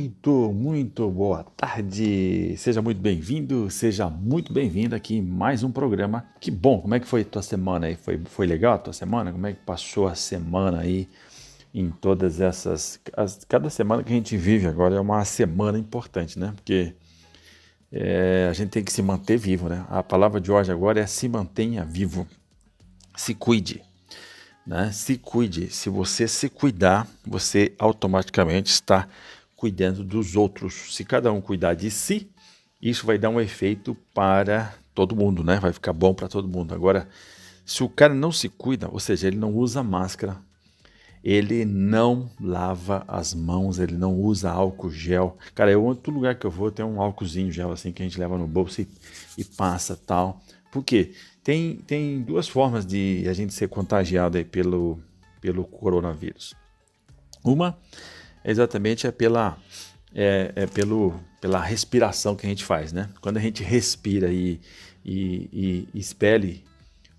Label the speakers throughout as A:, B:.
A: Muito boa tarde. Seja muito bem-vindo, seja muito bem-vinda aqui em mais um programa. Que bom, como é que foi a tua semana aí? Foi legal a tua semana? Como é que passou a semana aí em todas essas... cada semana que a gente vive agora é uma semana importante, né? Porque a gente tem que se manter vivo, né? A palavra de hoje agora é se mantenha vivo. Se cuide, né? Se cuide. Se você se cuidar, você automaticamente está cuidando dos outros. Se cada um cuidar de si, isso vai dar um efeito para todo mundo, né? Vai ficar bom para todo mundo. Agora, se o cara não se cuida, ou seja, ele não usa máscara, ele não lava as mãos, ele não usa álcool gel. Cara, todo lugar que eu vou tem um álcoolzinho gel assim que a gente leva no bolso e passa tal. Por quê? Tem duas formas de a gente ser contagiado aí pelo coronavírus. Uma exatamente pela respiração que a gente faz, né? Quando a gente respira e expele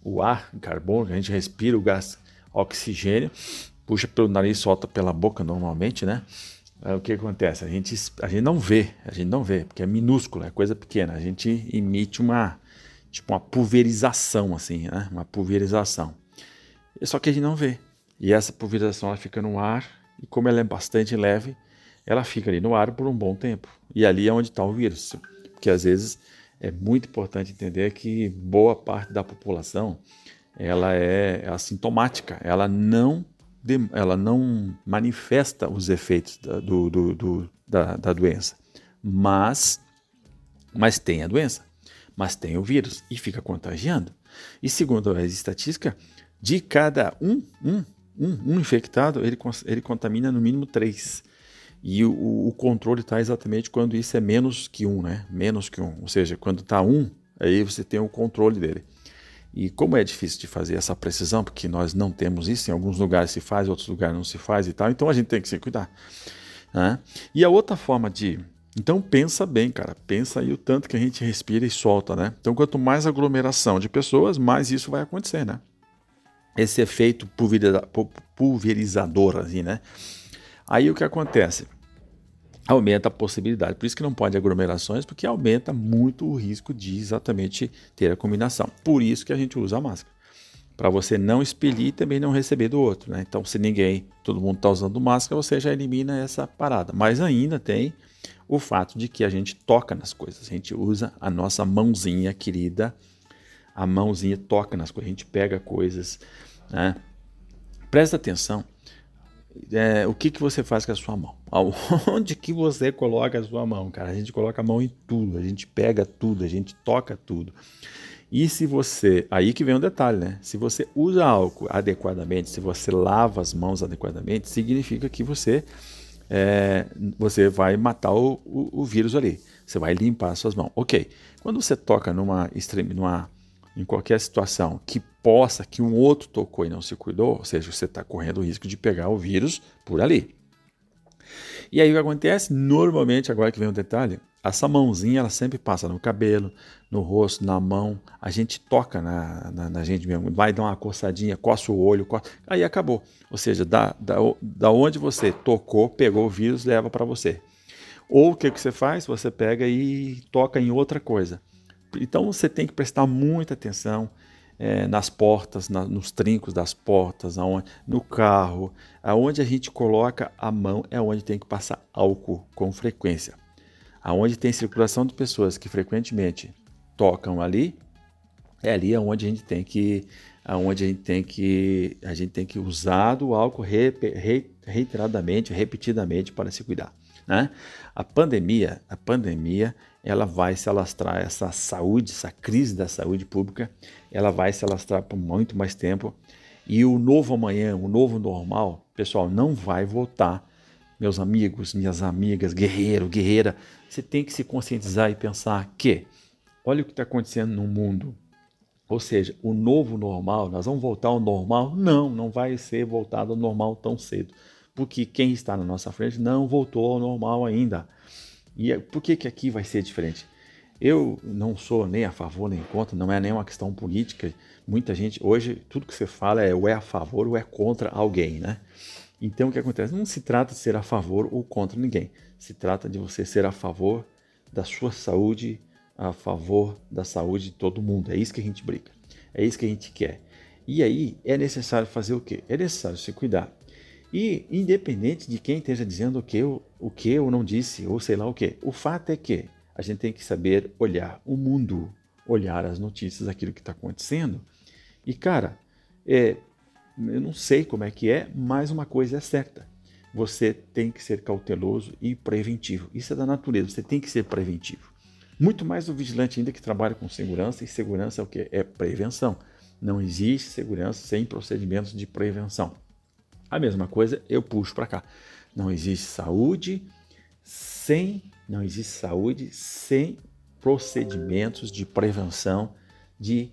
A: o ar, o carbono, a gente respira o gás oxigênio, puxa pelo nariz, solta pela boca normalmente, né? O que acontece? A gente não vê, porque é minúsculo, é coisa pequena. A gente emite uma pulverização, assim, né? Uma pulverização. Só que a gente não vê. E essa pulverização ela fica no ar, e como ela é bastante leve, ela fica ali no ar por um bom tempo. E ali é onde está o vírus. Porque às vezes é muito importante entender que boa parte da população ela é assintomática, ela não manifesta os efeitos da doença, mas tem a doença, mas tem o vírus e fica contagiando. E segundo a estatística, de cada um infectado, ele contamina no mínimo 3. E o controle está exatamente quando isso é menos que 1, né? Menos que 1. Ou seja, quando está 1, aí você tem o controle dele. E como é difícil de fazer essa precisão, porque nós não temos isso, em alguns lugares se faz, em outros lugares não se faz e tal, então a gente tem que se cuidar, né? E a outra forma Então pensa bem, cara, pensa aí o tanto que a gente respira e solta, né? Então quanto mais aglomeração de pessoas, mais isso vai acontecer, né? Esse efeito pulverizador, assim, né? Aí o que acontece? Aumenta a possibilidade. Por isso que não pode aglomerações, porque aumenta muito o risco de exatamente ter a combinação. Por isso que a gente usa a máscara. Para você não expelir e também não receber do outro, né? Então, se todo mundo está usando máscara, você já elimina essa parada. Mas ainda tem o fato de que a gente toca nas coisas. A gente usa a nossa mãozinha querida, a mãozinha toca nas coisas, a gente pega coisas, né? Presta atenção. O que você faz com a sua mão? Aonde que você coloca a sua mão, cara? A gente coloca a mão em tudo, a gente pega tudo, a gente toca tudo. E se você... Aí que vem um detalhe, né? Se você usa álcool adequadamente, se você lava as mãos adequadamente, significa que você vai matar o vírus ali. Você vai limpar as suas mãos. Ok. Quando você toca em qualquer situação que um outro tocou e não se cuidou, ou seja, você está correndo o risco de pegar o vírus por ali. E aí o que acontece? Normalmente, agora que vem um detalhe, essa mãozinha ela sempre passa no cabelo, no rosto, na mão, a gente toca na gente mesmo, vai dar uma coçadinha, coça o olho, aí acabou. Ou seja, da onde você tocou, pegou o vírus, leva para você. Ou o que você faz? Você pega e toca em outra coisa. Então você tem que prestar muita atenção nas portas, nos trincos das portas, no carro, aonde a gente coloca a mão é onde tem que passar álcool com frequência. Aonde tem circulação de pessoas que frequentemente tocam ali, é ali onde a gente tem que usar o álcool reiteradamente, repetidamente para se cuidar, né? A pandemia, ela vai se alastrar, essa crise da saúde pública, ela vai se alastrar por muito mais tempo. E o novo amanhã, o novo normal, pessoal, não vai voltar. Meus amigos, minhas amigas, guerreiro, guerreira, você tem que se conscientizar e pensar que, olha o que está acontecendo no mundo. Ou seja, o novo normal, nós vamos voltar ao normal? Não vai ser voltado ao normal tão cedo. Porque quem está na nossa frente não voltou ao normal ainda. E por que aqui vai ser diferente? Eu não sou nem a favor nem contra, não é nem uma questão política. Muita gente, hoje, tudo que você fala é ou é a favor ou é contra alguém, né? Então, o que acontece? Não se trata de ser a favor ou contra ninguém. Se trata de você ser a favor da sua saúde, a favor da saúde de todo mundo. É isso que a gente briga. É isso que a gente quer. E aí, é necessário fazer o quê? É necessário se cuidar. E, independente de quem esteja dizendo o que eu não disse, ou sei lá o quê, o fato é que a gente tem que saber olhar o mundo, olhar as notícias, aquilo que está acontecendo. E, cara, eu não sei como é que é, mas uma coisa é certa. Você tem que ser cauteloso e preventivo. Isso é da natureza, você tem que ser preventivo. Muito mais o vigilante ainda que trabalha com segurança, e segurança é o quê? É prevenção. Não existe segurança sem procedimentos de prevenção. A mesma coisa eu puxo para cá. Não existe saúde sem procedimentos de prevenção de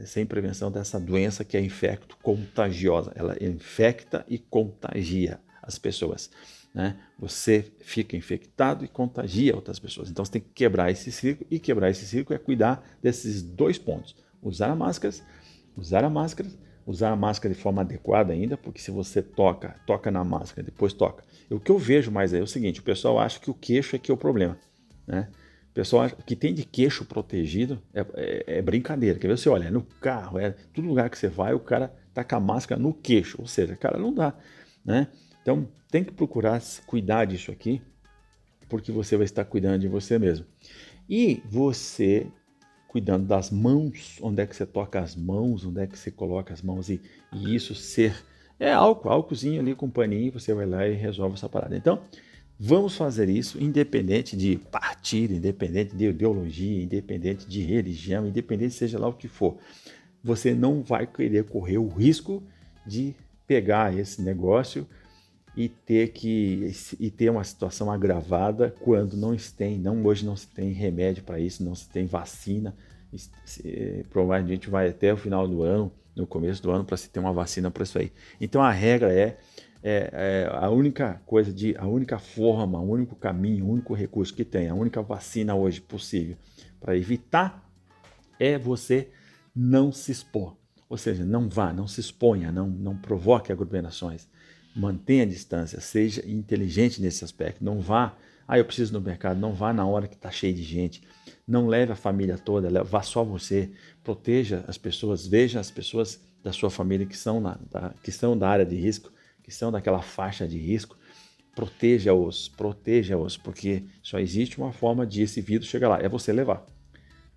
A: sem prevenção dessa doença que é infecto-contagiosa. Ela infecta e contagia as pessoas, né? Você fica infectado e contagia outras pessoas. Então você tem que quebrar esse ciclo, e quebrar esse ciclo é cuidar desses 2 pontos. Usar a máscara de forma adequada ainda, porque se você toca na máscara, depois toca. O que eu vejo mais é o seguinte, o pessoal acha que o queixo é que é o problema, né? O pessoal acha que tem de queixo protegido é brincadeira. Quer ver? Você olha, no carro, todo lugar que você vai, o cara tá com a máscara no queixo. Ou seja, cara, não dá, né? Então, tem que procurar cuidar disso aqui, porque você vai estar cuidando de você mesmo. E você, cuidando das mãos, onde é que você toca as mãos, onde é que você coloca as mãos, e isso ser... álcoolzinho ali com paninho, você vai lá e resolve essa parada. Então, vamos fazer isso independente de partido, independente de ideologia, independente de religião, independente seja lá o que for. Você não vai querer correr o risco de pegar esse negócio e ter uma situação agravada quando hoje não se tem remédio para isso, não se tem vacina. Provavelmente vai até o final do ano, no começo do ano, para se ter uma vacina para isso aí. Então a regra a única forma, o único caminho, o único recurso que tem, a única vacina hoje possível para evitar é você não se expor. Ou seja, não se exponha, não provoque aglomerações. Mantenha a distância, seja inteligente nesse aspecto. Não vá, eu preciso ir no mercado, não vá na hora que está cheio de gente. Não leve a família toda, vá só você. Proteja as pessoas, veja as pessoas da sua família que são da área de risco, que são daquela faixa de risco. Proteja-os, porque só existe uma forma de esse vírus chegar lá, é você levar.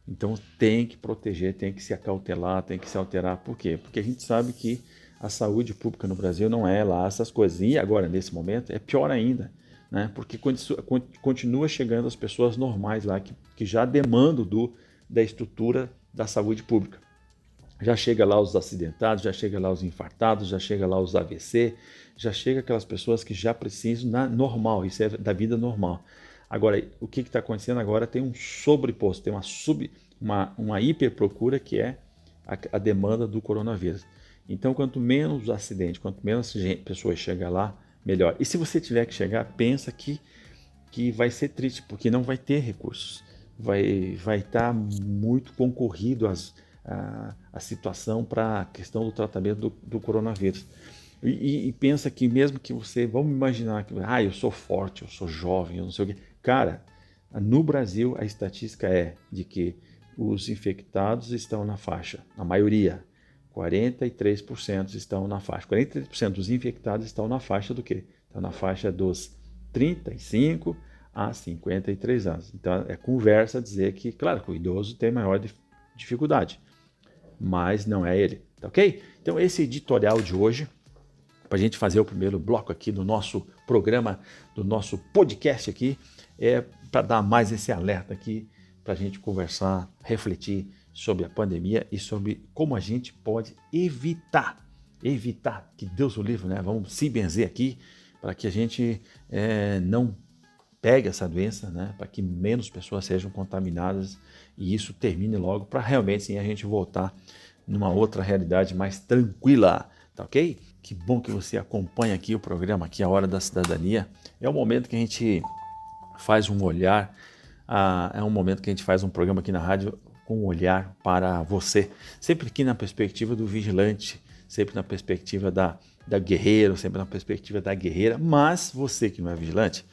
A: Então tem que proteger, tem que se acautelar, tem que se alterar. Por quê? Porque a gente sabe que a saúde pública no Brasil não é lá essas coisas. E agora, nesse momento, é pior ainda, né? Porque continua chegando as pessoas normais lá, que já demandam da estrutura da saúde pública. Já chega lá os acidentados, já chega lá os infartados, já chega lá os AVC, já chega aquelas pessoas que já precisam normal, isso é da vida normal. Agora, o que está acontecendo agora? Tem um sobreposto, tem uma hiperprocura que é a demanda do coronavírus. Então, quanto menos acidente, quanto menos pessoas chegam lá, melhor. E se você tiver que chegar, pensa que vai ser triste, porque não vai ter recursos. Vai estar muito concorrido a situação para a questão do tratamento do coronavírus. E pensa que mesmo que vamos imaginar que eu sou forte, eu sou jovem, eu não sei o quê. Cara, no Brasil a estatística é de que os infectados estão na faixa, a maioria, 43% estão na faixa. 43% dos infectados estão na faixa do quê? Estão na faixa dos 35 a 53 anos. Então é conversa dizer que, claro, que o idoso tem maior dificuldade, mas não é ele, tá ok? Então esse editorial de hoje, para a gente fazer o primeiro bloco aqui do nosso programa, do nosso podcast aqui, é para dar mais esse alerta aqui, para a gente conversar, refletir sobre a pandemia e sobre como a gente pode evitar, que Deus o livre, né? Vamos se benzer aqui, para que a gente não pegue essa doença, né? Para que menos pessoas sejam contaminadas e isso termine logo, para realmente sim, a gente voltar numa outra realidade mais tranquila, tá ok? Que bom que você acompanha aqui o programa, aqui a Hora da Cidadania. É o momento que a gente faz um olhar, é um momento que a gente faz um programa aqui na rádio com um olhar para você, sempre aqui na perspectiva do vigilante, sempre na perspectiva da guerreiro, sempre na perspectiva da guerreira, mas você que não é vigilante,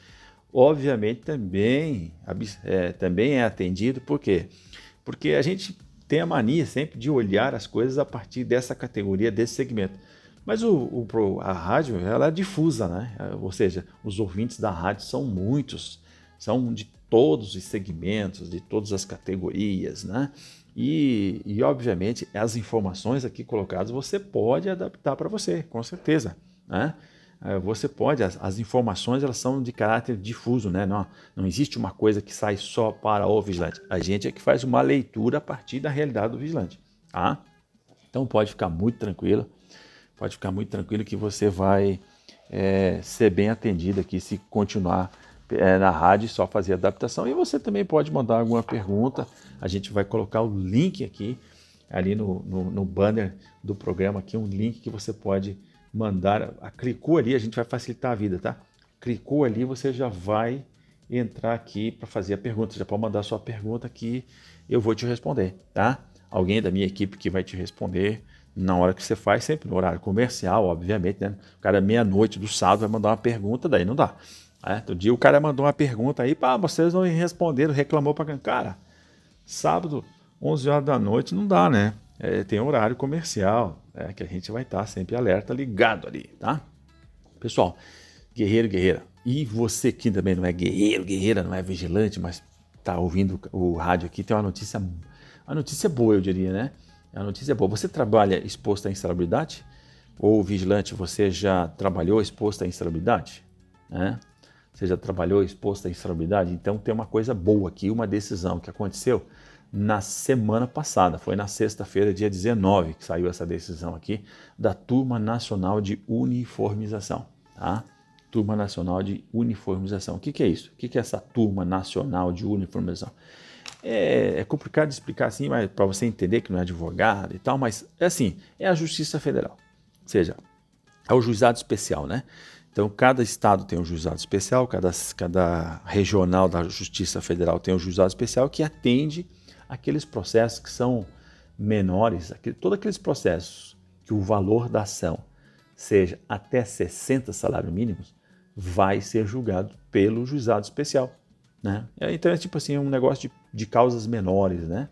A: obviamente também é atendido. Por quê? Porque a gente tem a mania sempre de olhar as coisas a partir dessa categoria, desse segmento. Mas a rádio, ela é difusa, né? Ou seja, os ouvintes da rádio são muitos, são de todos os segmentos, de todas as categorias, né? E obviamente, as informações aqui colocadas você pode adaptar para você, com certeza, né? Você pode, as informações elas são de caráter difuso, né? Não existe uma coisa que sai só para o vigilante. A gente é que faz uma leitura a partir da realidade do vigilante, tá? Então pode ficar muito tranquilo que você vai ser bem atendido aqui se continuar na rádio e só fazer adaptação. E você também pode mandar alguma pergunta, a gente vai colocar o link aqui, ali no banner do programa, aqui um link que você pode mandar, clicou ali, a gente vai facilitar a vida, tá? Clicou ali, você já vai entrar aqui para fazer a pergunta, já pode mandar a sua pergunta que eu vou te responder, tá? Alguém da minha equipe que vai te responder na hora que você faz, sempre no horário comercial, obviamente, né? O cara meia-noite do sábado vai mandar uma pergunta, daí não dá. Outro dia o cara mandou uma pergunta aí, vocês não responderam, reclamou para cara, sábado, 11 horas da noite, não dá, né? Tem horário comercial, que a gente vai estar sempre alerta, ligado ali, tá? Pessoal, guerreiro, guerreira, e você que também não é guerreiro, guerreira, não é vigilante, mas tá ouvindo o rádio aqui, tem uma notícia boa, eu diria, né? A notícia é boa. Você trabalha exposto à insalubridade? Ou vigilante, você já trabalhou exposto à insalubridade? Né? Você já trabalhou exposto à insalubridade? Então tem uma coisa boa aqui, uma decisão que aconteceu na semana passada. Foi na sexta-feira, dia 19, que saiu essa decisão aqui da Turma Nacional de Uniformização. Tá? Turma Nacional de Uniformização. O que é isso? O que é essa Turma Nacional de Uniformização? É complicado de explicar assim, mas para você entender que não é advogado e tal, mas é assim, é a Justiça Federal, ou seja, é o juizado especial, né? Então, cada estado tem um juizado especial, cada regional da Justiça Federal tem um juizado especial que atende aqueles processos que são menores, todos aqueles processos que o valor da ação seja até 60 salários mínimos, vai ser julgado pelo juizado especial. Né? Então é tipo assim, um negócio de causas menores, né?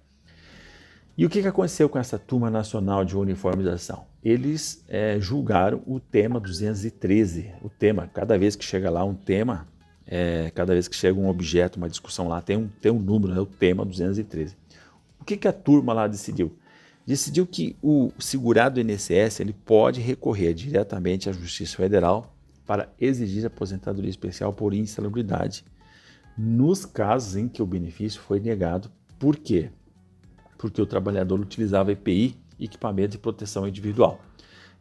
A: E o que aconteceu com essa Turma Nacional de Uniformização? Eles julgaram o tema 213, o tema, cada vez que chega lá um tema, cada vez que chega um objeto, uma discussão lá, tem um número, né? O tema 213. O que a turma lá decidiu? Decidiu que o segurado do INSS ele pode recorrer diretamente à Justiça Federal para exigir aposentadoria especial por insalubridade, nos casos em que o benefício foi negado. Por quê? Porque o trabalhador utilizava EPI, equipamento de proteção individual.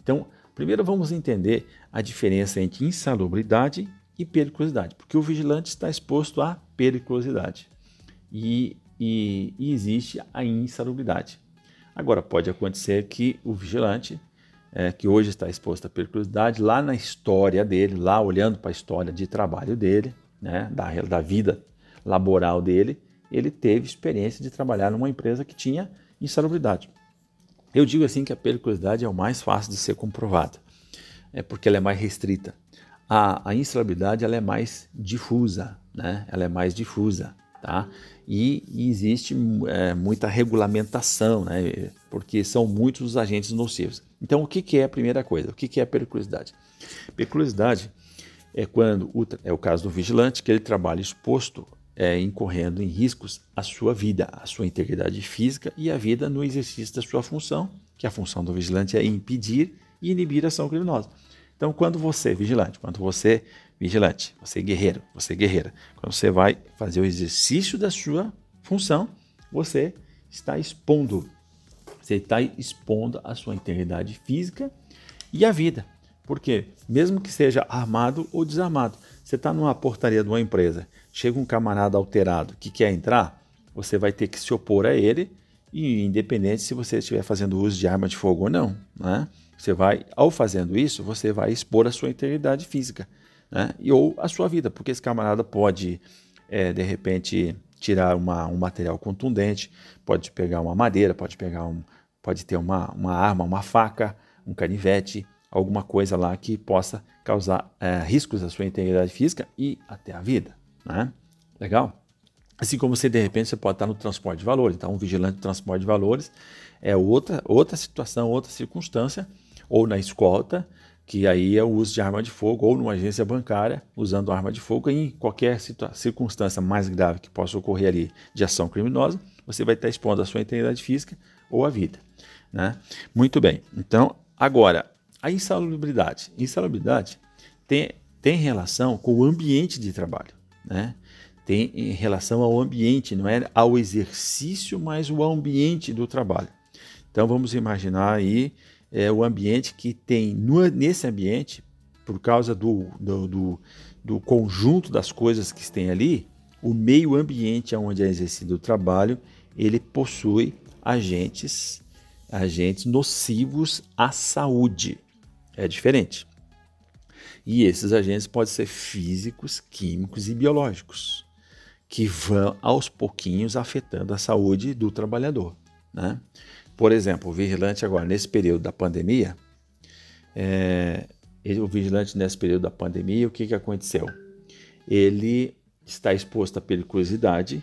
A: Então, primeiro vamos entender a diferença entre insalubridade e periculosidade, porque o vigilante está exposto à periculosidade e existe a insalubridade. Agora, pode acontecer que o vigilante, que hoje está exposto à periculosidade, lá na história dele, lá olhando para a história de trabalho dele, né, da vida laboral dele, ele teve experiência de trabalhar numa empresa que tinha insalubridade. Eu digo assim que a periculosidade é o mais fácil de ser comprovada, porque ela é mais restrita. A insalubridade ela é mais difusa, né? Ela é mais difusa, tá? E existe muita regulamentação, né? Porque são muitos os agentes nocivos. Então, o que é a primeira coisa? O que é a periculosidade? Periculosidade é quando, é o caso do vigilante, que ele trabalha exposto, incorrendo em riscos à sua vida, à sua integridade física e à vida no exercício da sua função, que a função do vigilante é impedir e inibir a ação criminosa. Então, quando você, vigilante, você guerreiro, você guerreira, quando você vai fazer o exercício da sua função, você está expondo a sua integridade física e a vida. Porque mesmo que seja armado ou desarmado, você está numa portaria de uma empresa, chega um camarada alterado que quer entrar, você vai ter que se opor a ele, e independente se você estiver fazendo uso de arma de fogo ou não, né? Ao fazendo isso, você vai expor a sua integridade física, né? Ou a sua vida, porque esse camarada pode, de repente, tirar um material contundente, pode pegar uma madeira, pode ter uma arma, uma faca, um canivete, alguma coisa lá que possa causar riscos à sua integridade física e até à vida, né? Legal? Assim como você, de repente, você pode estar no transporte de valores. Então, um vigilante de transporte de valores é outra situação, outra circunstância, ou na escolta, que aí é o uso de arma de fogo, ou numa agência bancária, usando arma de fogo, em qualquer circunstância mais grave que possa ocorrer ali de ação criminosa, você vai estar expondo a sua integridade física ou a vida, né? Muito bem. Então, agora, a insalubridade. Insalubridade tem relação com o ambiente de trabalho, né? Tem em relação ao ambiente, não é ao exercício, mas o ambiente do trabalho. Então, vamos imaginar aí o ambiente que tem, nesse ambiente, por causa do conjunto das coisas que tem ali, o meio ambiente onde é exercido o trabalho, ele possui agentes nocivos à saúde. É diferente. E esses agentes podem ser físicos, químicos e biológicos, que vão aos pouquinhos afetando a saúde do trabalhador, né? Por exemplo, o vigilante agora, nesse período da pandemia, o que aconteceu? Ele está exposto à periculosidade,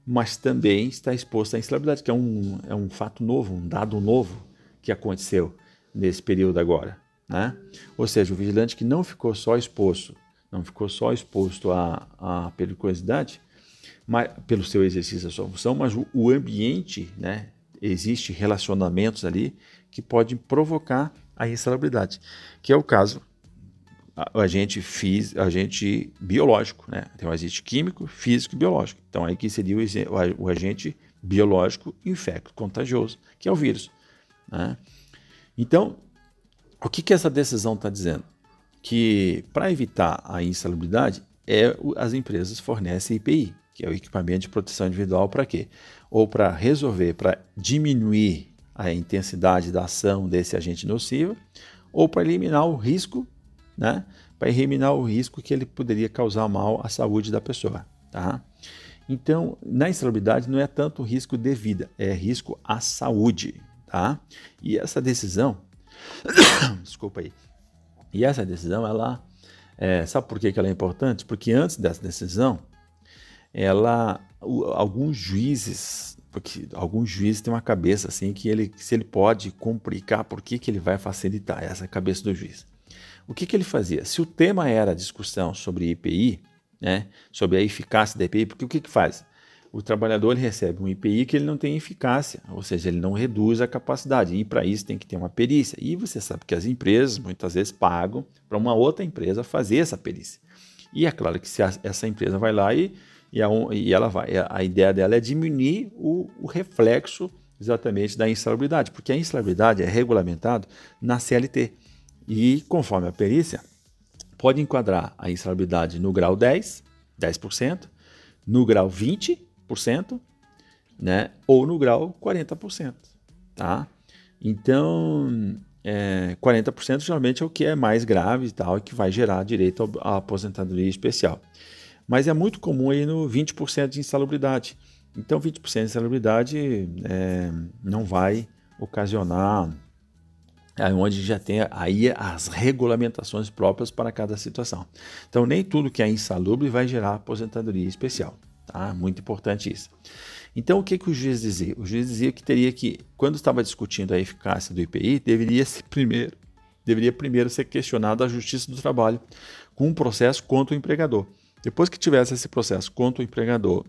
A: mas também está exposto à insalubridade, que é um fato novo, um dado novo que aconteceu nesse período agora, né? Ou seja, o vigilante que não ficou só exposto à periculosidade, mas, pelo seu exercício da sua função, mas o ambiente, né? Existem relacionamentos ali que podem provocar a insalubridade, que é o caso o agente biológico, né? Tem o agente químico, físico e biológico. Então aí que seria o agente biológico infecto-contagioso, que é o vírus, né? Então, o que essa decisão está dizendo? Que para evitar a insalubridade, as empresas fornecem EPI, que é o equipamento de proteção individual, para quê? Ou para resolver, para diminuir a intensidade da ação desse agente nocivo, ou para eliminar o risco, né? Para eliminar o risco que ele poderia causar mal à saúde da pessoa, tá? Então, na insalubridade não é tanto risco de vida, é risco à saúde, tá? E essa decisão, desculpa aí, sabe por que ela é importante? Porque antes dessa decisão, alguns juízes têm uma cabeça assim que se ele pode complicar, por que ele vai facilitar essa cabeça do juiz? O que ele fazia? Se o tema era a discussão sobre IPI, né, sobre a eficácia da IPI, porque o que faz? O trabalhador ele recebe um IPI que ele não tem eficácia, ou seja, ele não reduz a capacidade, e para isso tem que ter uma perícia. E você sabe que as empresas muitas vezes pagam para uma outra empresa fazer essa perícia. E é claro que se essa empresa vai lá e a ideia dela é diminuir o reflexo exatamente da insalubridade, porque a insalubridade é regulamentado na CLT. E conforme a perícia, pode enquadrar a insalubridade no grau 10%, no grau 20%, né, ou no grau 40%. Tá? Então, 40% geralmente é o que é mais grave e tal, e que vai gerar direito à aposentadoria especial. Mas é muito comum aí no 20% de insalubridade. Então, 20% de insalubridade não vai ocasionar, onde já tem aí as regulamentações próprias para cada situação. Então, nem tudo que é insalubre vai gerar aposentadoria especial. Tá? Muito importante isso. Então, o que o juiz dizia? O juiz dizia que quando estava discutindo a eficácia do IPI, deveria primeiro ser questionado a Justiça do Trabalho com um processo contra o empregador. Depois que tivesse esse processo contra o empregador,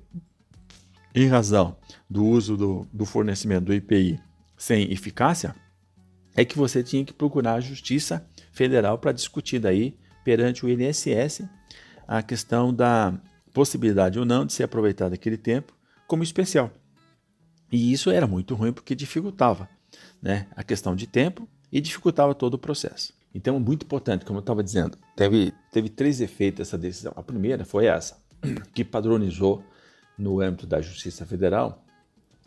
A: em razão do uso do fornecimento do IPI sem eficácia, é que você tinha que procurar a Justiça Federal para discutir daí, perante o INSS, a questão da possibilidade ou não de se aproveitar daquele tempo como especial. E isso era muito ruim porque dificultava, né, a questão de tempo e dificultava todo o processo. Então, muito importante, como eu estava dizendo, teve 3 efeitos essa decisão. A primeira foi essa, que padronizou no âmbito da Justiça Federal,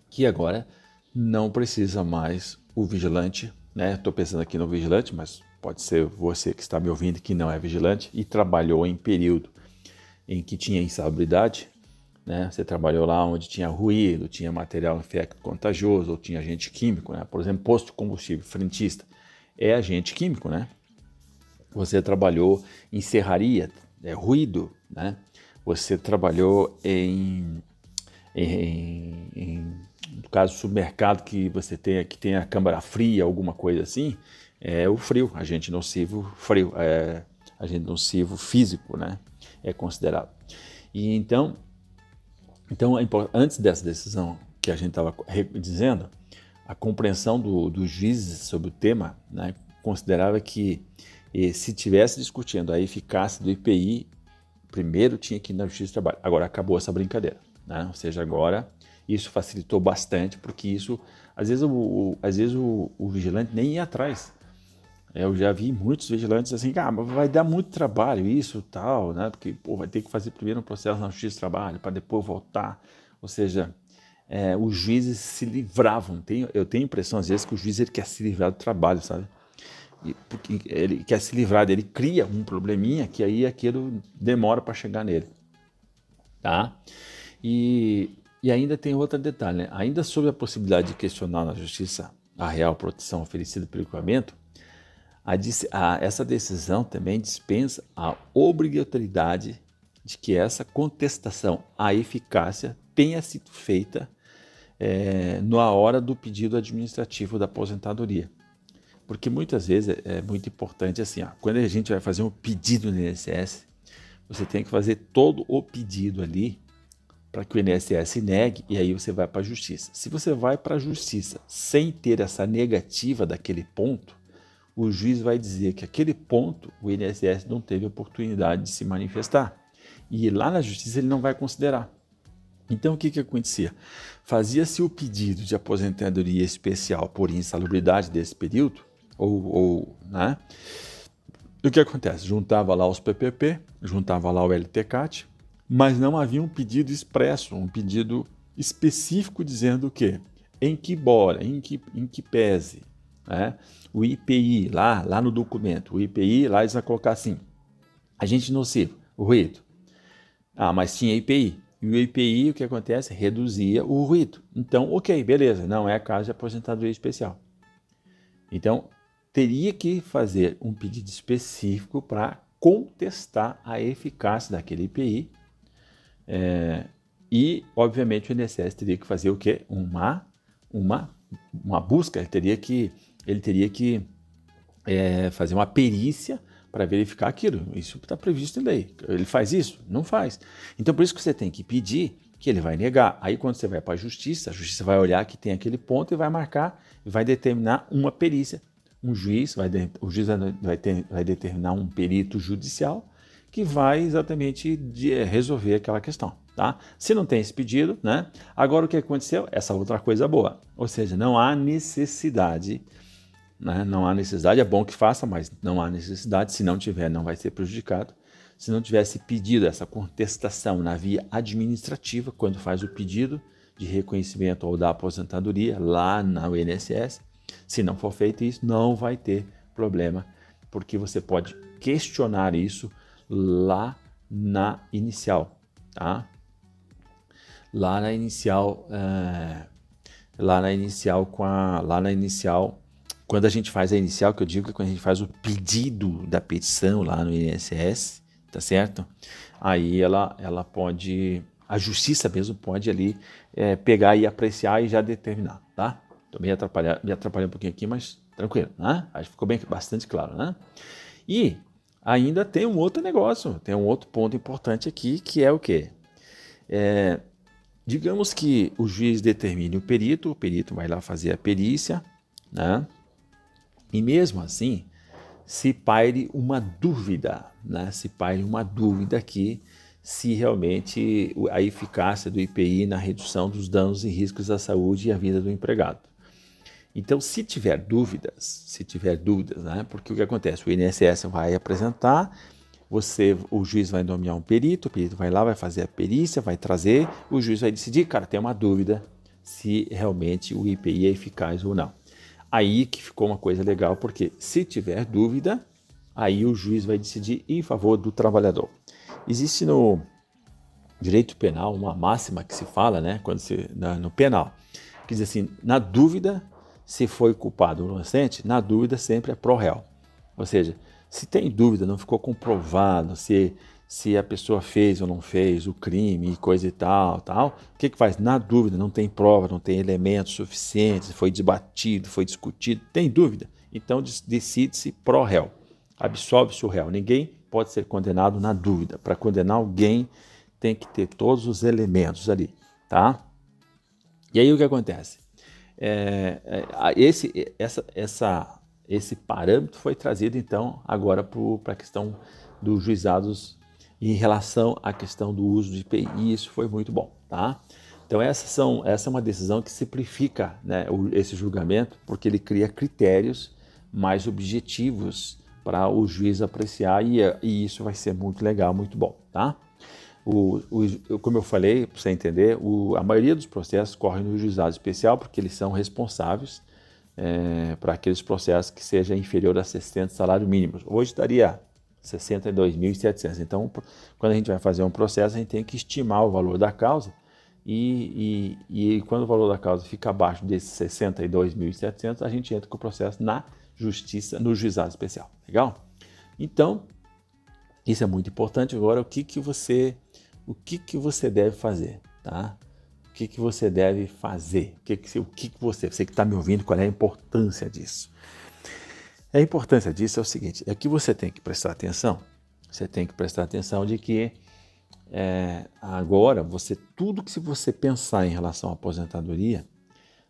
A: que agora não precisa mais o vigilante, né? Estou pensando aqui no vigilante, mas pode ser você que está me ouvindo que não é vigilante e trabalhou em período em que tinha insalubridade, né? Você trabalhou lá onde tinha ruído, tinha material infecto contagioso, ou tinha agente químico, né? Por exemplo, posto de combustível, frentista. é agente químico, né? Você trabalhou em serraria, ruído, né? Você trabalhou no caso, supermercado que você tem, que tem a câmara fria, alguma coisa assim, é o frio, agente nocivo frio, agente nocivo físico, né? É considerado. E então antes dessa decisão que a gente estava dizendo, a compreensão dos juízes sobre o tema, né, considerava que se tivesse discutindo a eficácia do IPI, primeiro tinha que ir na Justiça do Trabalho. Agora acabou essa brincadeira, né? Ou seja, agora isso facilitou bastante, porque isso, às vezes o vigilante nem ia atrás. Eu já vi muitos vigilantes assim, mas vai dar muito trabalho isso tal, né? Porque vai ter que fazer primeiro um processo na Justiça do Trabalho para depois voltar. Ou seja, os juízes se livravam. Eu tenho a impressão às vezes que o juiz ele quer se livrar do trabalho, sabe? Porque ele quer se livrar dele, cria um probleminha que aí aquilo demora para chegar nele, tá? E ainda tem outro detalhe, né? Ainda sobre a possibilidade de questionar na justiça a real proteção oferecida pelo equipamento, essa decisão também dispensa a obrigatoriedade de que essa contestação à eficácia tenha sido feita na hora do pedido administrativo da aposentadoria. Porque muitas vezes é muito importante assim, quando a gente vai fazer um pedido no INSS, você tem que fazer todo o pedido ali para que o INSS negue e aí você vai para a justiça. Se você vai para a justiça sem ter essa negativa daquele ponto, o juiz vai dizer que aquele ponto o INSS não teve oportunidade de se manifestar. E lá na justiça ele não vai considerar. Então o que acontecia? Fazia-se o pedido de aposentadoria especial por insalubridade desse período, né? E o que acontece? Juntava lá os PPP, juntava lá o LTCAT, mas não havia um pedido expresso, um pedido específico dizendo o quê? Em que pese, né? O IPI, lá no documento, o IPI, lá eles vão colocar assim, agente nocivo, o ruído. Mas tinha IPI. E o IPI, o que acontece? Reduzia o ruído. Então, ok, beleza, não é caso de aposentadoria especial. Então, teria que fazer um pedido específico para contestar a eficácia daquele IPI. E, obviamente, o INSS teria que fazer o quê? Uma busca, ele teria que fazer uma perícia para verificar aquilo. Isso está previsto em lei. Ele faz isso? Não faz. Então, por isso que você tem que pedir que ele vai negar. Aí, quando você vai para a justiça vai olhar que tem aquele ponto e vai marcar, e vai determinar uma perícia. O juiz vai determinar um perito judicial que vai exatamente resolver aquela questão. Tá? Se não tem esse pedido, né? Agora o que aconteceu? Essa outra coisa boa. Ou seja, não há necessidade, né? Não há necessidade, é bom que faça, mas não há necessidade. Se não tiver, não vai ser prejudicado. Se não tivesse pedido essa contestação na via administrativa, quando faz o pedido de reconhecimento ou da aposentadoria lá na INSS, se não for feito isso, não vai ter problema, porque você pode questionar isso lá na inicial, tá? Lá na inicial, quando a gente faz a inicial, que eu digo que quando a gente faz o pedido da petição lá no INSS, tá certo? Aí ela pode, a justiça mesmo pode ali pegar e apreciar e já determinar, tá? Tô me atrapalhando um pouquinho aqui, mas tranquilo, né? Acho que ficou bastante claro, né? E ainda tem um outro negócio, tem um outro ponto importante aqui, que é o quê? Digamos que o juiz determine o perito vai lá fazer a perícia, né? E mesmo assim, se paire uma dúvida, né? Se paire uma dúvida aqui, se realmente a eficácia do IPI na redução dos danos e riscos à saúde e à vida do empregado. Então, se tiver dúvidas, né? Porque o que acontece? O INSS vai apresentar, o juiz vai nomear um perito, o perito vai lá, vai fazer a perícia, vai trazer, o juiz vai decidir, cara, tem uma dúvida se realmente o IPI é eficaz ou não. Aí que ficou uma coisa legal, porque se tiver dúvida, aí o juiz vai decidir em favor do trabalhador. Existe no direito penal uma máxima que se fala, né, no penal, que diz assim, na dúvida, se foi culpado ou inocente, na dúvida sempre é pro réu. Ou seja, se tem dúvida, não ficou comprovado se a pessoa fez ou não fez o crime e coisa e tal, o que faz? Na dúvida, não tem prova, não tem elementos suficientes, foi debatido, foi discutido, tem dúvida, então decide-se pro réu, absolve-se o réu. Ninguém pode ser condenado na dúvida. Para condenar alguém, tem que ter todos os elementos ali, tá? E aí o que acontece? Esse parâmetro foi trazido, então, agora para a questão dos juizados em relação à questão do uso de IPI, e isso foi muito bom, tá? Então, essa é uma decisão que simplifica, né, esse julgamento, porque ele cria critérios mais objetivos para o juiz apreciar, e isso vai ser muito legal, muito bom, tá? Como eu falei, para você entender, a maioria dos processos corre no juizado especial, porque eles são responsáveis para aqueles processos que seja inferior a 60 salários mínimos. Hoje estaria 62.700. Então, quando a gente vai fazer um processo, a gente tem que estimar o valor da causa e quando o valor da causa fica abaixo desses 62.700, a gente entra com o processo na justiça, no juizado especial. Legal? Então, isso é muito importante. Agora, o que você deve fazer, tá? O que você deve fazer? Você que está me ouvindo, qual é a importância disso? A importância disso é o seguinte, é que você tem que prestar atenção. Você tem que prestar atenção de que agora, tudo que você pensar em relação à aposentadoria,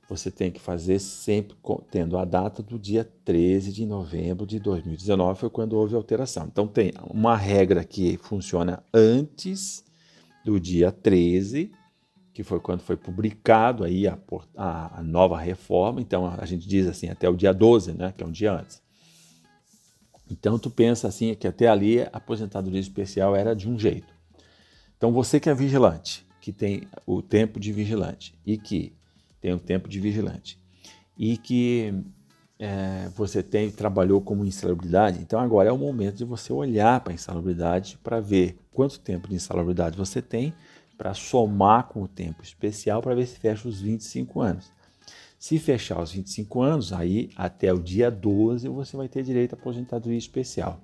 A: você tem que fazer sempre tendo a data do dia 13 de novembro de 2019, foi quando houve alteração. Então, tem uma regra que funciona antes do dia 13, que foi quando foi publicado aí a nova reforma. Então, a gente diz assim, até o dia 12, né, que é um dia antes. Então, tu pensa assim, que até ali a aposentadoria especial era de um jeito. Então, você que é vigilante, que tem o tempo de vigilante e que você trabalhou como insalubridade, então agora é o momento de você olhar para a insalubridade para ver quanto tempo de insalubridade você tem, para somar com o tempo especial para ver se fecha os 25 anos. Se fechar os 25 anos, aí até o dia 12 você vai ter direito à aposentadoria especial.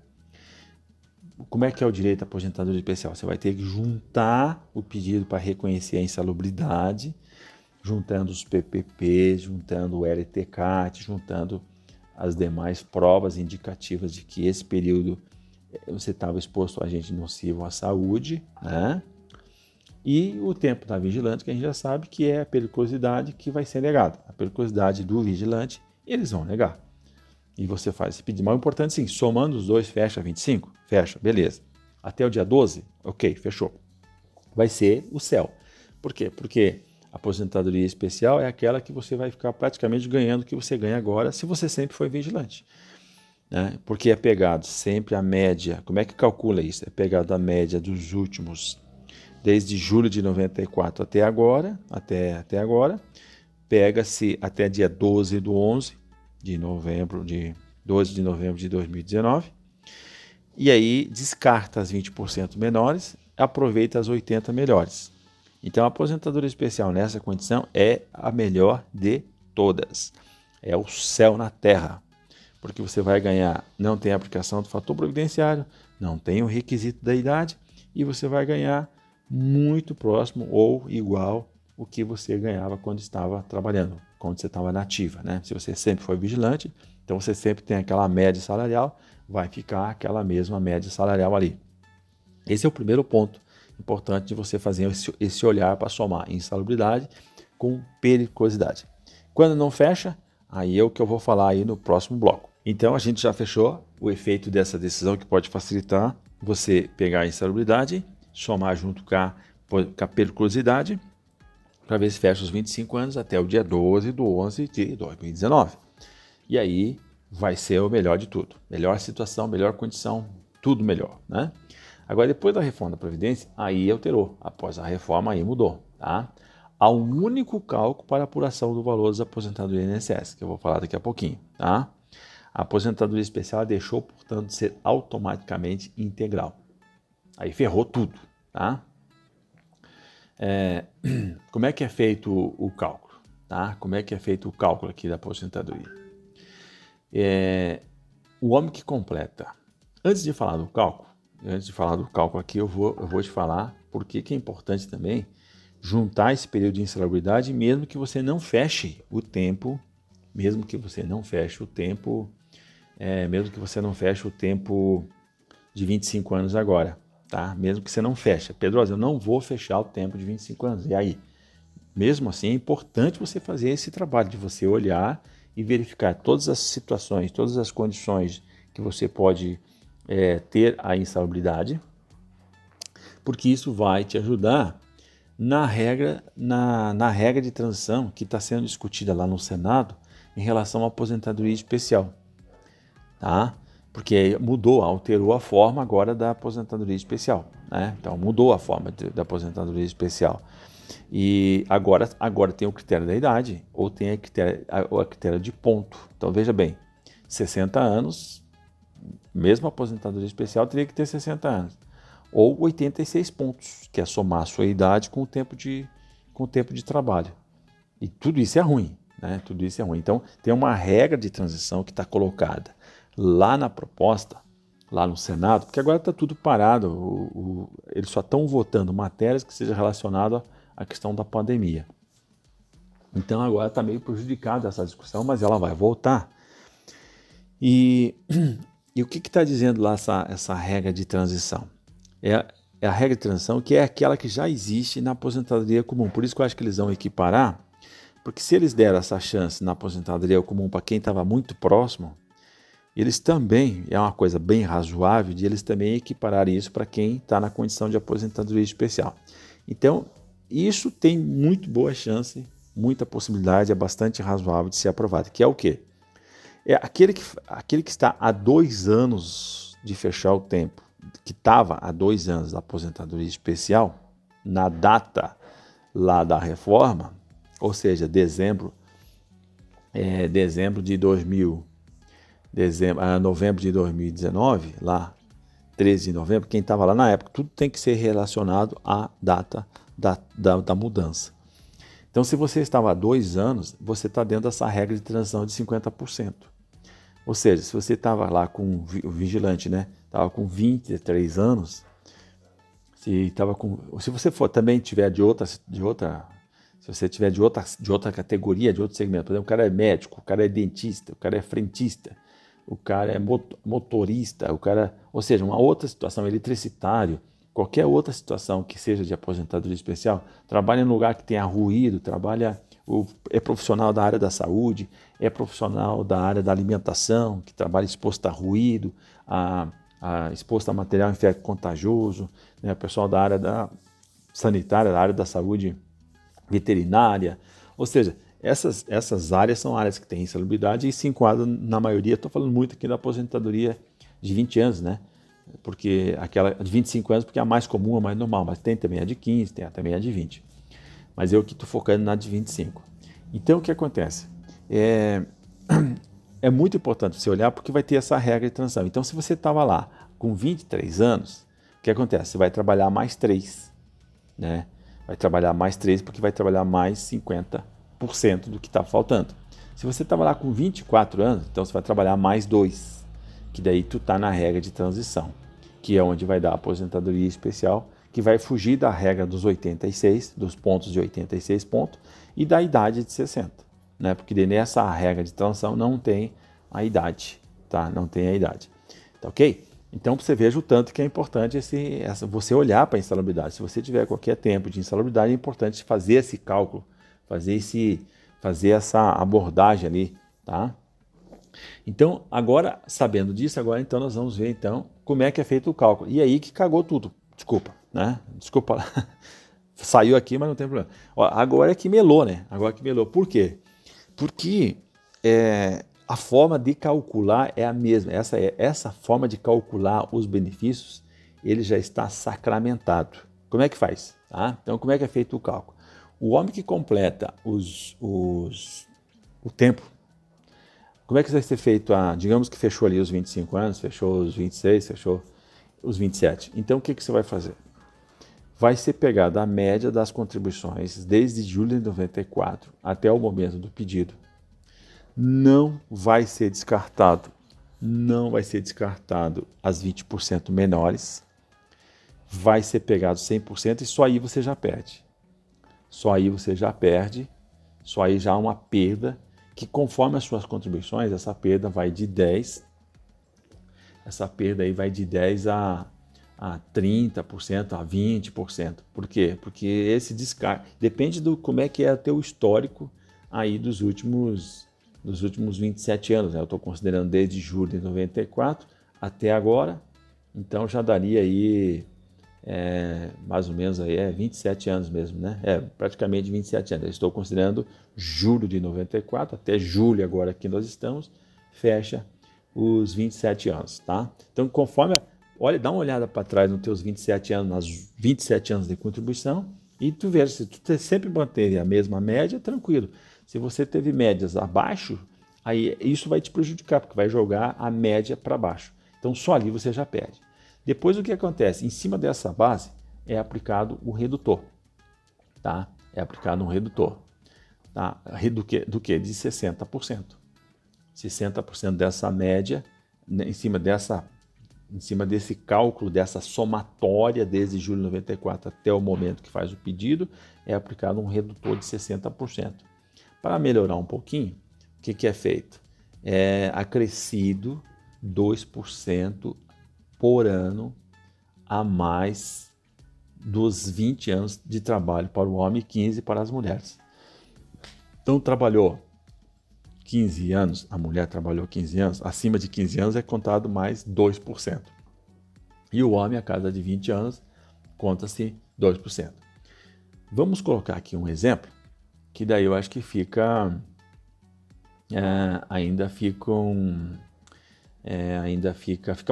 A: Como é que é o direito à aposentadoria especial? Você vai ter que juntar o pedido para reconhecer a insalubridade, juntando os PPPs, juntando o LTCAT, juntando as demais provas indicativas de que esse período você estava exposto a agente nocivo à saúde, né? E o tempo da vigilante, que a gente já sabe que é a periculosidade que vai ser negada. A periculosidade do vigilante, eles vão negar. E você faz esse pedido. Mas o importante, sim, somando os dois, fecha 25? Fecha, beleza. Até o dia 12? Ok, fechou. Vai ser o céu. Por quê? Porque a aposentadoria especial é aquela que você vai ficar praticamente ganhando o que você ganha agora se você sempre foi vigilante, né? Porque é pegado sempre a média. Como é que calcula isso? É pegado a média dos últimos, desde julho de 94 até agora, pega-se até dia 12 de novembro de 2019, e aí descarta as 20% menores, aproveita as 80 melhores. Então, a aposentadoria especial nessa condição é a melhor de todas. É o céu na terra, porque você vai ganhar, não tem aplicação do fator previdenciário, não tem o requisito da idade, e você vai ganhar muito próximo ou igual o que você ganhava quando estava trabalhando, quando você estava na ativa, né? Se você sempre foi vigilante, então você sempre tem aquela média salarial, vai ficar aquela mesma média salarial ali. Esse é o primeiro ponto importante de você fazer esse olhar para somar insalubridade com periculosidade. Quando não fecha, aí é o que eu vou falar aí no próximo bloco. Então a gente já fechou o efeito dessa decisão, que pode facilitar você pegar a insalubridade, somar junto com a periculosidade, para ver se fecha os 25 anos até o dia 12 de 11 de 2019. E aí vai ser o melhor de tudo. Melhor situação, melhor condição, tudo melhor, né? Agora, depois da reforma da Previdência, aí alterou. Após a reforma, aí mudou, tá? Há um único cálculo para apuração do valor das aposentadorias INSS, que eu vou falar daqui a pouquinho, tá? A aposentadoria especial deixou, portanto, de ser automaticamente integral. Aí ferrou tudo, tá? Como é que é feito o cálculo? tá? Como é que é feito o cálculo aqui da aposentadoria? O homem que completa. Antes de falar do cálculo aqui, eu vou te falar por que é importante também juntar esse período de insalubridade, mesmo que você não feche o tempo, mesmo que você não feche o tempo de 25 anos agora, tá? Mesmo que você não feche. Pedrosa, eu não vou fechar o tempo de 25 anos. E aí? Mesmo assim, é importante você fazer esse trabalho de você olhar e verificar todas as situações, todas as condições que você pode ter a insalubridade, porque isso vai te ajudar na regra de transição que está sendo discutida lá no Senado em relação à aposentadoria especial, tá? Porque alterou a forma agora da aposentadoria especial, né? Então mudou a forma da aposentadoria especial. E agora tem o critério da idade ou tem a critério de ponto. Então veja bem, 60 anos, mesmo a aposentadoria especial teria que ter 60 anos. Ou 86 pontos, que é somar a sua idade com o tempo de trabalho. E tudo isso é ruim, né? Tudo isso é ruim. Então tem uma regra de transição que está colocada lá na proposta, lá no Senado, porque agora está tudo parado. Eles só estão votando matérias que sejam relacionadas à questão da pandemia. Então agora está meio prejudicada essa discussão, mas ela vai voltar. E o que está dizendo lá essa regra de transição? É a regra de transição que é aquela que já existe na aposentadoria comum. Por isso que eu acho que eles vão equiparar, porque se eles deram essa chance na aposentadoria comum para quem estava muito próximo, eles também, é uma coisa bem razoável de eles também equipararem isso para quem está na condição de aposentadoria especial. Então, isso tem muito boa chance, muita possibilidade, é bastante razoável de ser aprovado, que é o quê? É aquele que está há 2 anos de fechar o tempo, que estava há 2 anos da aposentadoria especial, na data lá da reforma, ou seja, novembro de 2019, lá 13 de novembro, quem estava lá na época, tudo tem que ser relacionado à data da mudança. Então, se você estava há 2 anos, você está dentro dessa regra de transição de 50%. Ou seja, se você estava lá com o vigilante, né, estava com 23 anos, se você também tiver se você tiver de outra categoria, de outro segmento, por exemplo, o cara é médico, o cara é dentista, o cara é frentista, o cara é motorista, ou seja, uma outra situação, eletricitário, qualquer outra situação que seja de aposentadoria especial, trabalha em um lugar que tenha ruído, é profissional da área da saúde, é profissional da área da alimentação, que trabalha exposto a ruído, exposto a material infecto-contagioso, né, pessoal da área sanitária, da área da saúde veterinária, ou seja, essas áreas são áreas que têm insalubridade e se enquadram na maioria, estou falando muito aqui da aposentadoria de 20 anos, né? Porque aquela de 25 anos, porque é a mais comum, a mais normal, mas tem também a de 15, tem também a de 20. Mas eu que estou focando na de 25. Então, o que acontece? É muito importante você olhar porque vai ter essa regra de transição. Então, se você estava lá com 23 anos, o que acontece? Você vai trabalhar mais 3, né? Vai trabalhar mais 3 porque vai trabalhar mais 50% do que está faltando. Se você estava lá com 24 anos, então você vai trabalhar mais 2, que daí tu está na regra de transição, que é onde vai dar a aposentadoria especial, que vai fugir da regra dos 86, dos pontos de 86 pontos, e da idade de 60, né? Porque nessa regra de transição não tem a idade, tá? Não tem a idade, tá ok? Então você veja o tanto que é importante você olhar para a insalubridade. Se você tiver qualquer tempo de insalubridade, é importante fazer esse cálculo, fazer essa abordagem ali, tá? Então, agora, sabendo disso, então nós vamos ver então como é que é feito o cálculo. E aí que cagou tudo, desculpa, né? Desculpa, saiu aqui, mas não tem problema. Ó, agora é que melou, né? Agora que melou. Por quê? Porque a forma de calcular é a mesma. Essa forma de calcular os benefícios, ele já está sacramentado. Como é que faz? Tá? Então, como é que é feito o cálculo? O homem que completa o tempo, como é que vai ser feito? Digamos que fechou ali os 25 anos, fechou os 26, fechou os 27. Então, o que você vai fazer? vai ser pegada a média das contribuições desde julho de 94 até o momento do pedido. Não vai ser descartado as 20% menores, vai ser pegado 100% e só aí você já perde. Só aí já há uma perda que, conforme as suas contribuições, essa perda vai de 10, essa perda aí vai de 10 a 30%, a 20%. Por quê? Porque esse descarte depende do como é que é o teu histórico aí dos últimos 27 anos. Né? Eu estou considerando desde julho de 94 até agora, então já daria aí mais ou menos aí 27 anos mesmo, né? Praticamente 27 anos. Eu estou considerando julho de 94 até julho agora que nós estamos, fecha os 27 anos, tá? Então, conforme, olha, dá uma olhada para trás nos teus 27 anos, nas 27 anos de contribuição e tu vê, se tu sempre manter a mesma média, tranquilo. Se você teve médias abaixo, aí isso vai te prejudicar, porque vai jogar a média para baixo. Então, só ali você já perde. Depois, o que acontece? Em cima dessa base é aplicado o redutor, tá? É aplicado um redutor, tá? Do que? De 60%. 60% dessa média, né, em cima desse cálculo, dessa somatória desde julho de 94 até o momento que faz o pedido, é aplicado um redutor de 60%. Para melhorar um pouquinho, o que é feito? É acrescido 2% por ano a mais dos 20 anos de trabalho para o homem e 15 para as mulheres. Então, trabalhou 15 anos, a mulher trabalhou 15 anos, acima de 15 anos é contado mais 2%. E o homem, a cada de 20 anos, conta-se 2%. Vamos colocar aqui um exemplo, que daí eu acho que fica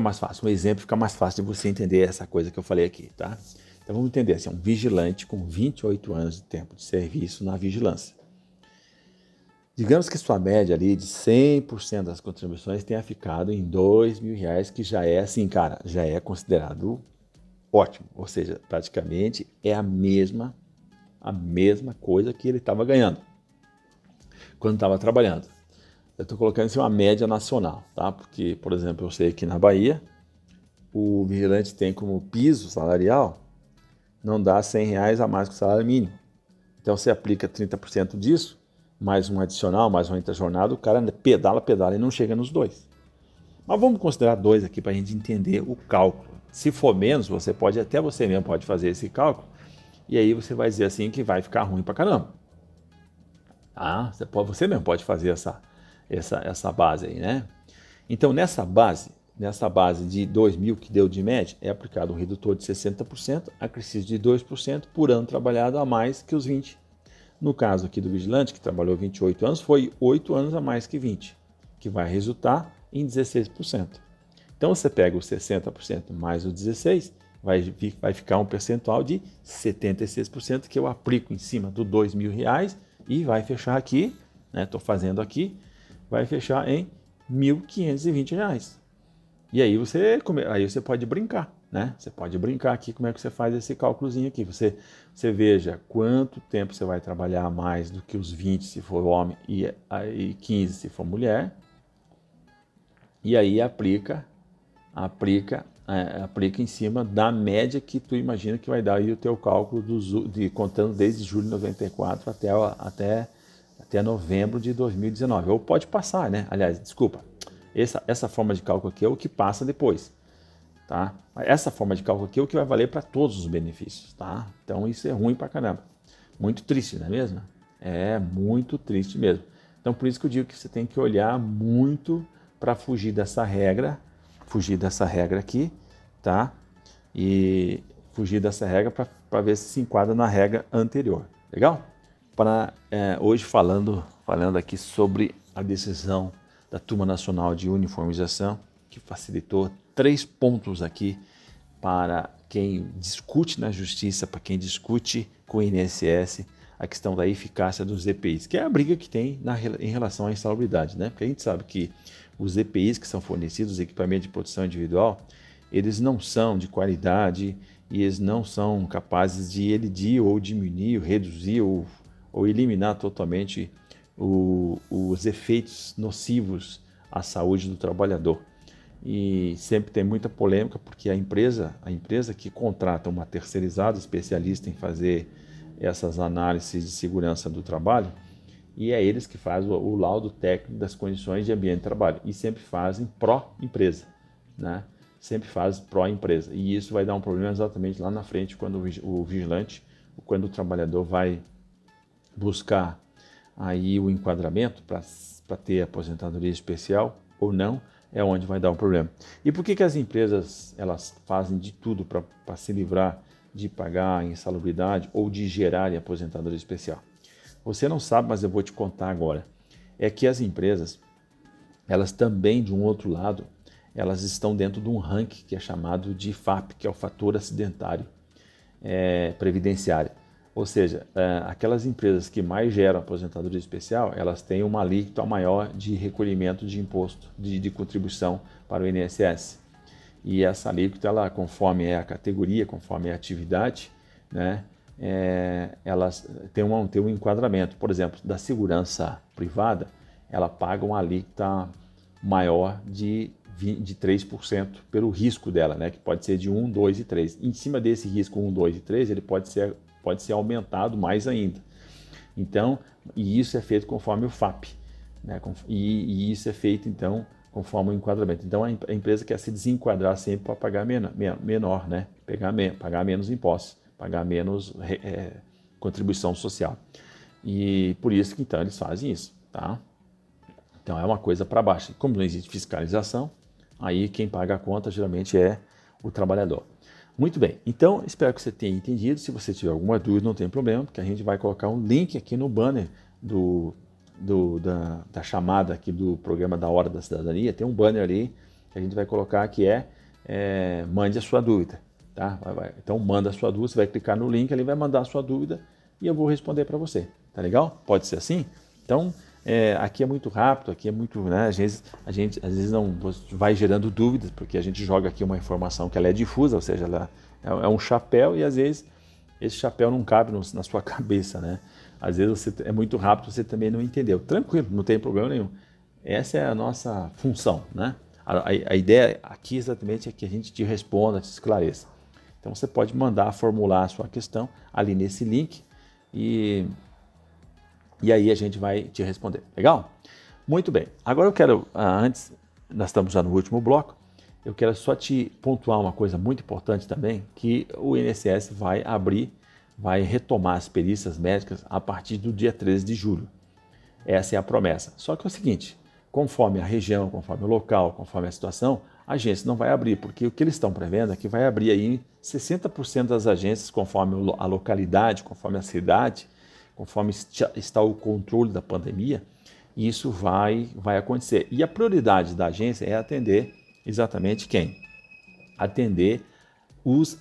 A: mais fácil. Um exemplo fica mais fácil de você entender essa coisa que eu falei aqui, tá? Então vamos entender assim, um vigilante com 28 anos de tempo de serviço na vigilância. Digamos que sua média ali de 100% das contribuições tenha ficado em R$2.000, que já é assim, cara, já é considerado ótimo. Ou seja, praticamente é a mesma coisa que ele estava ganhando quando estava trabalhando. Eu estou colocando assim uma média nacional, tá? Porque, por exemplo, eu sei que na Bahia o vigilante tem como piso salarial não dá R$100 a mais que o salário mínimo. Então você aplica 30% disso, mais um adicional, mais uma interjornada, o cara pedala e não chega nos 2. Mas vamos considerar 2 aqui para a gente entender o cálculo. Se for menos, você mesmo pode fazer esse cálculo e aí você vai dizer assim que vai ficar ruim para caramba. Ah, você mesmo pode fazer essa base aí, né? Então, nessa base de 2.000 que deu de média, é aplicado um redutor de 60%, acrescido de 2% por ano trabalhado a mais que os 20. No caso aqui do vigilante, que trabalhou 28 anos, foi 8 anos a mais que 20, que vai resultar em 16%. Então, você pega os 60% mais o 16%, vai ficar um percentual de 76% que eu aplico em cima do R$2.000 e vai fechar aqui, né? Estou fazendo aqui, vai fechar em R$1.520. E aí você pode brincar, né? Você pode brincar aqui como é que você faz esse cálculozinho aqui. Você veja quanto tempo você vai trabalhar a mais do que os 20 se for homem e 15 se for mulher. E aí aplica em cima da média que tu imagina que vai dar aí o teu cálculo contando desde julho de 94 até novembro de 2019. Ou pode passar, né? Aliás, desculpa. Essa forma de cálculo aqui é o que passa depois, tá? Essa forma de cálculo aqui é o que vai valer para todos os benefícios, tá? Então isso é ruim pra caramba. Muito triste, não é mesmo? É muito triste mesmo. Então por isso que eu digo que você tem que olhar muito para fugir dessa regra aqui, tá? E fugir dessa regra para ver se enquadra na regra anterior. Legal? Hoje falando aqui sobre a decisão da Turma Nacional de Uniformização, que facilitou 3 pontos aqui para quem discute na Justiça, para quem discute com o INSS, a questão da eficácia dos EPIs, que é a briga que tem em relação à insalubridade, né? Porque a gente sabe que os EPIs que são fornecidos, os equipamentos de proteção individual, eles não são de qualidade e eles não são capazes de elidir ou diminuir, ou reduzir ou eliminar totalmente os efeitos nocivos à saúde do trabalhador. E sempre tem muita polêmica porque a empresa que contrata uma terceirizada especialista em fazer essas análises de segurança do trabalho, e é eles que fazem o laudo técnico das condições de ambiente de trabalho e sempre fazem pró-empresa, né? Sempre fazem pró-empresa, e isso vai dar um problema exatamente lá na frente quando o vigilante, quando o trabalhador vai buscar aí o enquadramento para ter aposentadoria especial ou não, é onde vai dar um problema. E por que as empresas elas fazem de tudo para se livrar de pagar a insalubridade ou de gerar aposentadoria especial? Você não sabe, mas eu vou te contar agora. É que as empresas, elas também, de um outro lado, elas estão dentro de um ranking que é chamado de FAP, que é o fator acidentário previdenciário. Ou seja, aquelas empresas que mais geram aposentadoria especial, elas têm uma alíquota maior de recolhimento de imposto, de contribuição para o INSS. E essa alíquota, ela, conforme é a categoria, conforme é a atividade, né, elas têm um enquadramento. Por exemplo, da segurança privada, ela paga uma alíquota maior de 3% pelo risco dela, né, que pode ser de 1, 2 e 3. Em cima desse risco 1, 2 e 3, ele pode ser aumentado mais ainda. Então, e isso é feito conforme o FAP, né? E isso é feito, então, conforme o enquadramento. Então, a empresa quer se desenquadrar sempre para pagar menor, né? Pagar menos impostos, pagar menos contribuição social. E por isso que, então, eles fazem isso, tá? Então, é uma coisa para baixo. Como não existe fiscalização, aí quem paga a conta geralmente é o trabalhador. Muito bem, então espero que você tenha entendido. Se você tiver alguma dúvida, não tem problema, porque a gente vai colocar um link aqui no banner da chamada aqui do programa da Hora da Cidadania. Tem um banner ali que a gente vai colocar que mande a sua dúvida. Tá? Então manda a sua dúvida, você vai clicar no link, ele vai mandar a sua dúvida e eu vou responder para você. Tá legal? Pode ser assim? Então, aqui é muito rápido, aqui é muito, né, às vezes não vai gerando dúvidas, porque a gente joga aqui uma informação que ela é difusa, ou seja, ela é um chapéu e às vezes esse chapéu não cabe na sua cabeça, né? Às vezes é muito rápido, você também não entendeu. Tranquilo, não tem problema nenhum. Essa é a nossa função, né? A ideia aqui exatamente é que a gente te responda, te esclareça. Então você pode mandar formular a sua questão ali nesse link e aí a gente vai te responder. Legal? Muito bem. Agora eu quero, nós estamos já no último bloco, eu quero só te pontuar uma coisa muito importante também, que o INSS vai retomar as perícias médicas a partir do dia 13 de julho. Essa é a promessa. Só que é o seguinte, conforme a região, conforme o local, conforme a situação, a agência não vai abrir, porque o que eles estão prevendo é que vai abrir aí 60% das agências, conforme a localidade, conforme a cidade, conforme está o controle da pandemia, isso vai acontecer. E a prioridade da agência é atender exatamente quem? Atender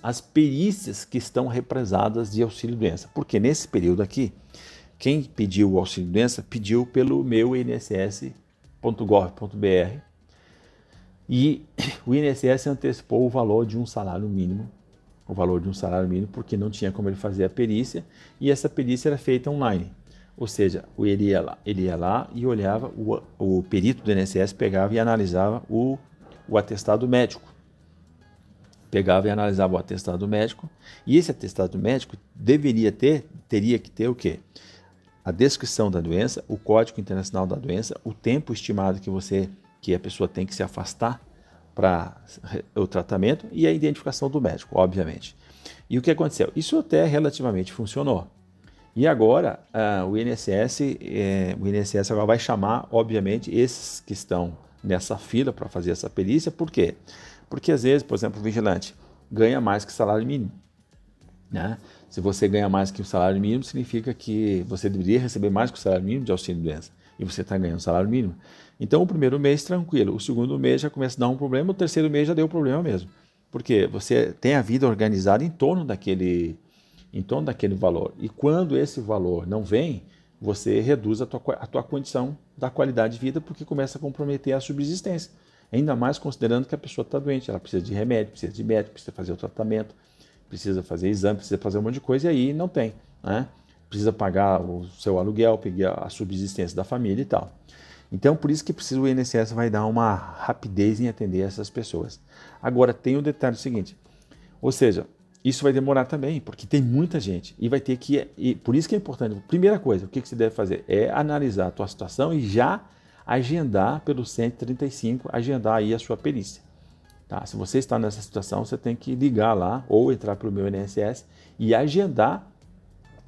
A: as perícias que estão represadas de auxílio-doença. Porque nesse período aqui, quem pediu o auxílio-doença pediu pelo meu inss.gov.br e o INSS antecipou o valor de um salário mínimo, porque não tinha como ele fazer a perícia, e essa perícia era feita online. Ou seja, ele ia lá e olhava, o perito do INSS pegava e analisava o atestado médico. Pegava e analisava o atestado médico, e esse atestado médico teria que ter o quê? A descrição da doença, o código internacional da doença, o tempo estimado que a pessoa tem que se afastar para o tratamento e a identificação do médico, obviamente. E o que aconteceu? Isso até relativamente funcionou. E agora o INSS agora vai chamar, obviamente, esses que estão nessa fila para fazer essa perícia. Por quê? Porque às vezes, por exemplo, o vigilante ganha mais que o salário mínimo, né? Se você ganha mais que o salário mínimo, significa que você deveria receber mais que o salário mínimo de auxílio-doença. E você está ganhando o salário mínimo. Então, o primeiro mês, tranquilo. O segundo mês já começa a dar um problema. O terceiro mês já deu problema mesmo. Porque você tem a vida organizada em torno daquele valor. E quando esse valor não vem, você reduz a tua condição da qualidade de vida, porque começa a comprometer a subsistência. Ainda mais considerando que a pessoa está doente. Ela precisa de remédio, precisa de médico, precisa fazer o tratamento, precisa fazer exame, precisa fazer um monte de coisa, e aí não tem, né? Precisa pagar o seu aluguel, pegar a subsistência da família e tal. Então, por isso que o INSS vai dar uma rapidez em atender essas pessoas. Agora, tem um detalhe seguinte, ou seja, isso vai demorar também, porque tem muita gente e vai ter que... E por isso que é importante, primeira coisa, o que você deve fazer é analisar a tua situação e já agendar pelo 135, agendar aí a sua perícia. Tá? Se você está nessa situação, você tem que ligar lá ou entrar pelo meu INSS e agendar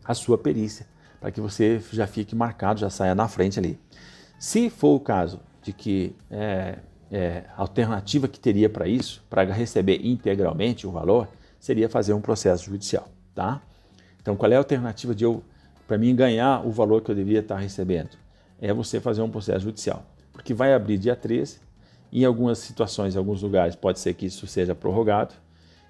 A: a sua perícia, para que você já fique marcado, já saia na frente ali. Se for o caso de que a alternativa que teria para isso, para receber integralmente o valor, seria fazer um processo judicial. Tá? Então, qual é a alternativa para mim ganhar o valor que eu deveria estar recebendo? É você fazer um processo judicial, porque vai abrir dia 13, em algumas situações, em alguns lugares, pode ser que isso seja prorrogado,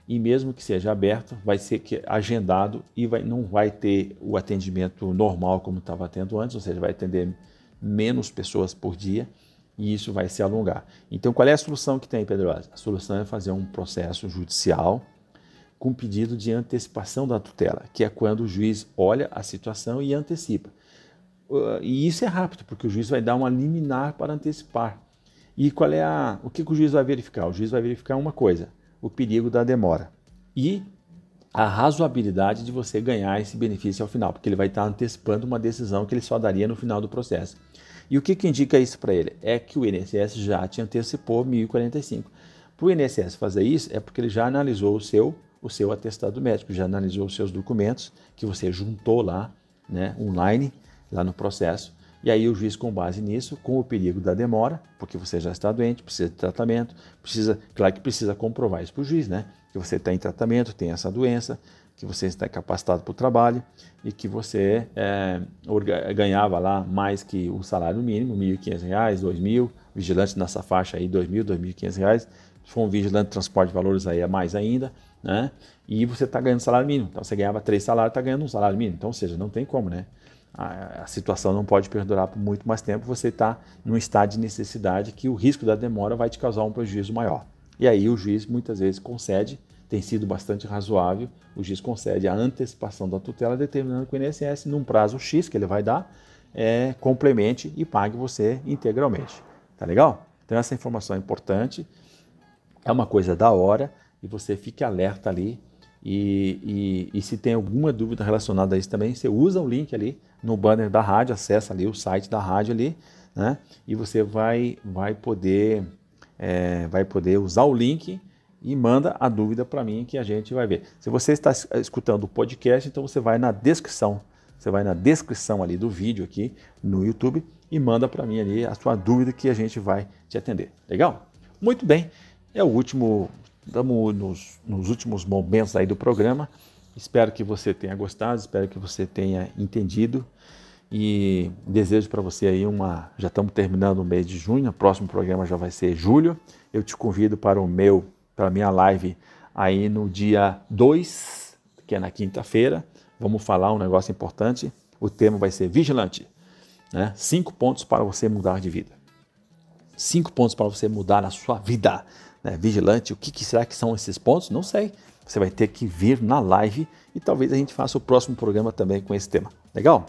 A: e mesmo que seja aberto, vai ser agendado e não vai ter o atendimento normal como estava tendo antes, ou seja, vai atender menos pessoas por dia e isso vai se alongar. Então, qual é a solução que tem, Pedrosa? A solução é fazer um processo judicial com pedido de antecipação da tutela, que é quando o juiz olha a situação e antecipa. E isso é rápido, porque o juiz vai dar uma liminar para antecipar. E o que o juiz vai verificar? O juiz vai verificar uma coisa, o perigo da demora e a razoabilidade de você ganhar esse benefício ao final, porque ele vai estar antecipando uma decisão que ele só daria no final do processo. E o que indica isso para ele? É que o INSS já te antecipou 1.045. Para o INSS fazer isso é porque ele já analisou o seu atestado médico, já analisou os seus documentos que você juntou lá, né, online, lá no processo. E aí o juiz, com base nisso, com o perigo da demora, porque você já está doente, precisa de tratamento, claro que precisa comprovar isso para o juiz, né? Que você está em tratamento, tem essa doença, que você está capacitado para o trabalho e que você ganhava lá mais que o salário mínimo, R$ 1.500, R$ 2.000, vigilante nessa faixa aí, R$ 2.000, R$ 2.500, se for um vigilante de transporte de valores aí é mais ainda, né? E você está ganhando salário mínimo, então você ganhava 3 salários, está ganhando um salário mínimo, então, ou seja, não tem como, né? A situação não pode perdurar por muito mais tempo, você está num estado de necessidade que o risco da demora vai te causar um prejuízo maior. E aí o juiz muitas vezes concede, tem sido bastante razoável, o juiz concede a antecipação da tutela, determinando que o INSS, num prazo X que ele vai dar, complemente e pague você integralmente. Tá legal? Então essa informação é importante, é uma coisa da hora e você fique alerta ali. E se tem alguma dúvida relacionada a isso também, você usa o link ali no banner da rádio, acessa ali o site da rádio ali, né? E você vai poder usar o link e manda a dúvida para mim que a gente vai ver. Se você está escutando o podcast, então você vai na descrição ali do vídeo aqui no YouTube e manda para mim ali a sua dúvida que a gente vai te atender. Legal? Muito bem, estamos nos últimos momentos aí do programa. Espero que você tenha gostado, espero que você tenha entendido e desejo para você aí já estamos terminando o mês de junho, o próximo programa já vai ser julho. Eu te convido para a minha live aí no dia 2, que é na quinta-feira. Vamos falar um negócio importante. O tema vai ser vigilante, né? 5 pontos para você mudar de vida. 5 pontos para você mudar a sua vida. Vigilante, o que será que são esses pontos? Não sei, você vai ter que vir na live e talvez a gente faça o próximo programa também com esse tema, legal?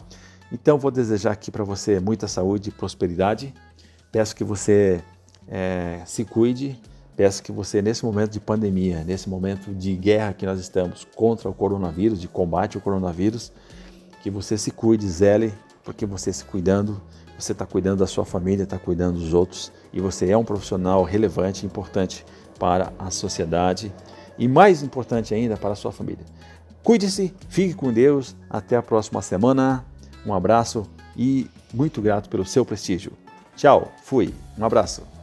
A: Então vou desejar aqui para você muita saúde e prosperidade, peço que você se cuide, peço que você nesse momento de pandemia, nesse momento de guerra que nós estamos contra o coronavírus, de combate ao coronavírus, que você se cuide, zele, porque você se cuidando, você está cuidando da sua família, está cuidando dos outros e você é um profissional relevante, importante para a sociedade e mais importante ainda para a sua família. Cuide-se, fique com Deus, até a próxima semana, um abraço e muito grato pelo seu prestígio. Tchau, fui, um abraço.